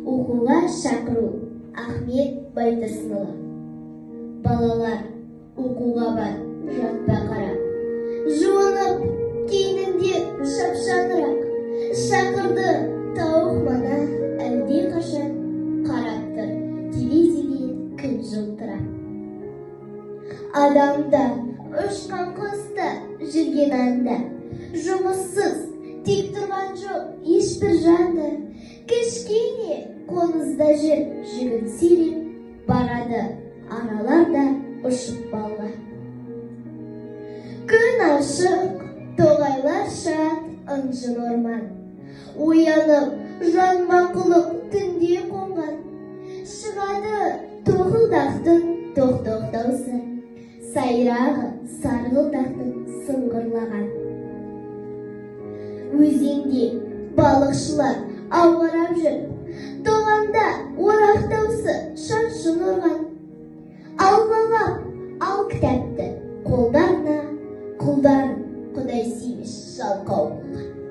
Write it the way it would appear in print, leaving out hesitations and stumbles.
Оқуға шақыру Ахмет Байтұрсынұлы. Балалар, оқуға бар, жатпа қара. Жуынып, кейнінде шапшаңырақ. Шақырды тауық мана әлде қашан. Қарап тұр терезеден күн жылтыра. Адамда ұшқан құста жүрген анда, жұмыссыз тек тұрған жоқ ешбір жанды. Кішкене қонызда жүр жігіт сиреп, барады араларда ұшып балға. Күн ашық, тоғайлар шат, ыңжын орман. Оянып, жан мақұлық түнде қонған. Шығады тоқылдақтың тоқ-тоқ даусы, сайрағы сарғылдақтың сыңғырлаған. Өзенде балықшылар ауғарап жүр, тоғанда орақ даусы шаншын ұрған. Ал балам, ал кітапты қолдарына, құлдарын Құдай сүймеш жалқау болған.